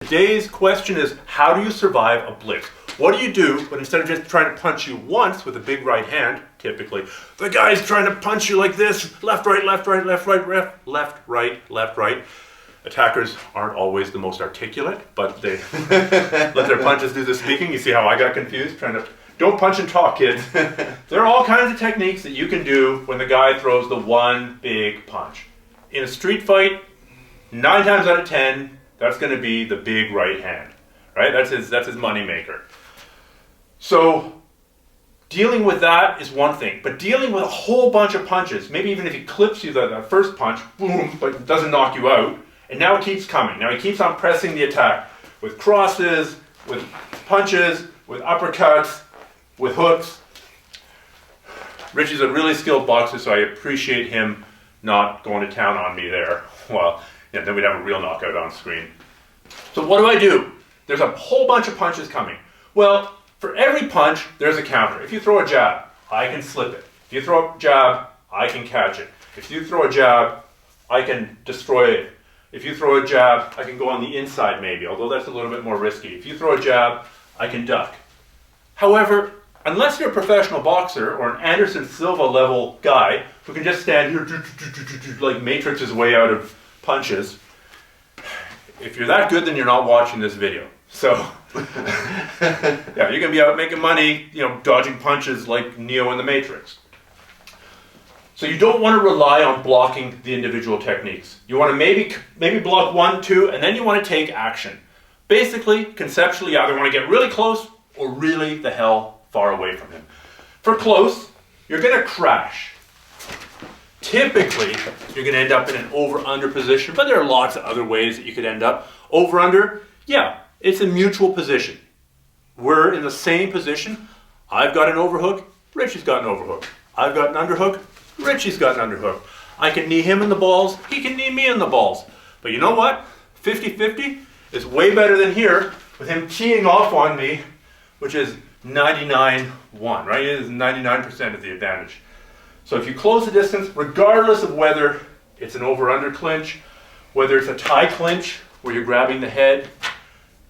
Today's question is, how do you survive a blitz? What do you do when instead of just trying to punch you once with a big right hand, typically, the guy's trying to punch you like this, left, right, left, right, left, right, left, right, left, right. Attackers aren't always the most articulate, but they let their punches do the speaking. You see how I got confused trying to... Don't punch and talk, kids. There are all kinds of techniques that you can do when the guy throws the one big punch. In a street fight, 9 times out of 10, that's going to be the big right hand, right? That's his money maker. So dealing with that is one thing, but dealing with a whole bunch of punches, maybe even if he clips you that first punch, boom, but doesn't knock you out, and now it keeps coming. Now he keeps on pressing the attack with crosses, with punches, with uppercuts, with hooks. Richie's a really skilled boxer, so I appreciate him not going to town on me there. Well, yeah, then we'd have a real knockout on screen. So what do? There's a whole bunch of punches coming. Well, for every punch, there's a counter. If you throw a jab, I can slip it. If you throw a jab, I can catch it. If you throw a jab, I can destroy it. If you throw a jab, I can go on the inside maybe, although that's a little bit more risky. If you throw a jab, I can duck. However, unless you're a professional boxer or an Anderson Silva level guy who can just stand here like matrix his way out of punches, if you're that good, then you're not watching this video. So, yeah, you're going to be out making money, dodging punches like Neo in the Matrix. So you don't want to rely on blocking the individual techniques. You want to maybe block 1, 2, and then you want to take action. Basically, conceptually, you either want to get really close or really the hell far away from him. For close, you're going to crash. Typically, you're going to end up in an over-under position, but there are lots of other ways that you could end up. Over-under, yeah, it's a mutual position. We're in the same position. I've got an overhook, Richie's got an overhook. I've got an underhook, Richie's got an underhook. I can knee him in the balls, he can knee me in the balls. But you know what? 50-50 is way better than here with him teeing off on me, which is 99-1, right? It is 99% of the advantage. So if you close the distance, regardless of whether it's an over-under clinch, whether it's a tie clinch where you're grabbing the head,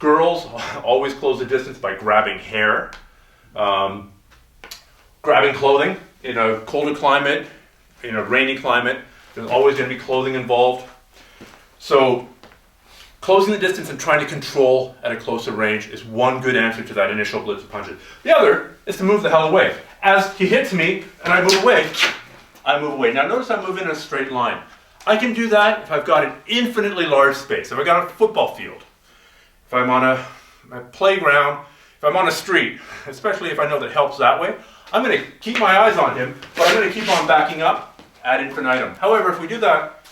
girls always close the distance by grabbing hair, grabbing clothing. In a colder climate, in a rainy climate, there's always going to be clothing involved. So closing the distance and trying to control at a closer range is one good answer to that initial blitz of punches. The other is to move the hell away. As he hits me and I move away, I move away. Now notice I'm moving in a straight line. I can do that if I've got an infinitely large space. If I've got a football field, if I'm on a playground, if I'm on a street, especially if I know that helps that way, I'm going to keep my eyes on him, but I'm going to keep on backing up ad infinitum. However, if we do that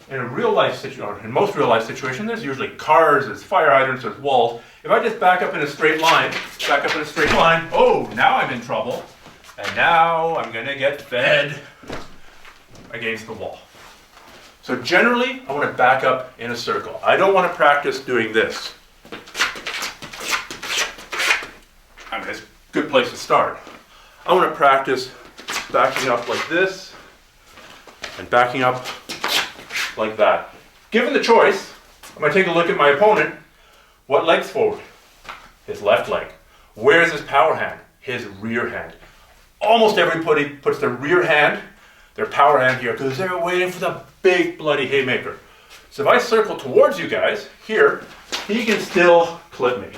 in a real life situation, in most real life situations, there's usually cars, there's fire hydrants, there's walls. If I just back up in a straight line, oh, now I'm in trouble. And now I'm going to get fed against the wall. So generally, I want to back up in a circle. I don't want to practice doing this. I mean, it's a good place to start. I want to practice backing up like this and backing up like that. Given the choice, I'm going to take a look at my opponent. What leg's forward? His left leg. Where's his power hand? His rear hand. Almost everybody puts their rear hand, their power hand here, because they're waiting for the big bloody haymaker. So if I circle towards you guys, here, he can still clip me.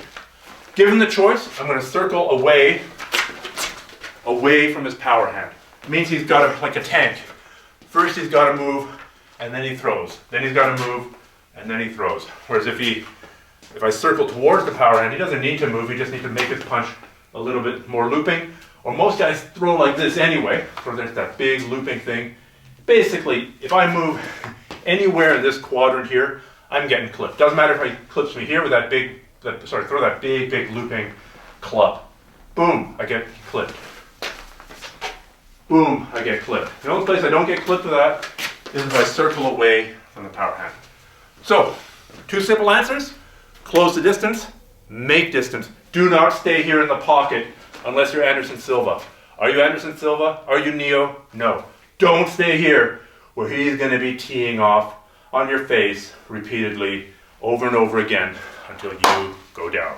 Given the choice, I'm going to circle away from his power hand. It means he's got like a tank. First he's got to move, and then he throws. Then he's got to move, and then he throws. Whereas if I circle towards the power hand, he doesn't need to move, he just needs to make his punch a little bit more looping. Or most guys throw like this anyway, so there's that big looping thing. Basically, if I move anywhere in this quadrant here, I'm getting clipped. Doesn't matter if he clips me here with throw that big looping club. Boom, I get clipped. Boom, I get clipped. The only place I don't get clipped with that is if I circle away from the power hand. So, 2 simple answers. Close the distance, make distance. Do not stay here in the pocket unless you're Anderson Silva. Are you Anderson Silva? Are you Neo? No. Don't stay here where he's going to be teeing off on your face repeatedly over and over again until you go down.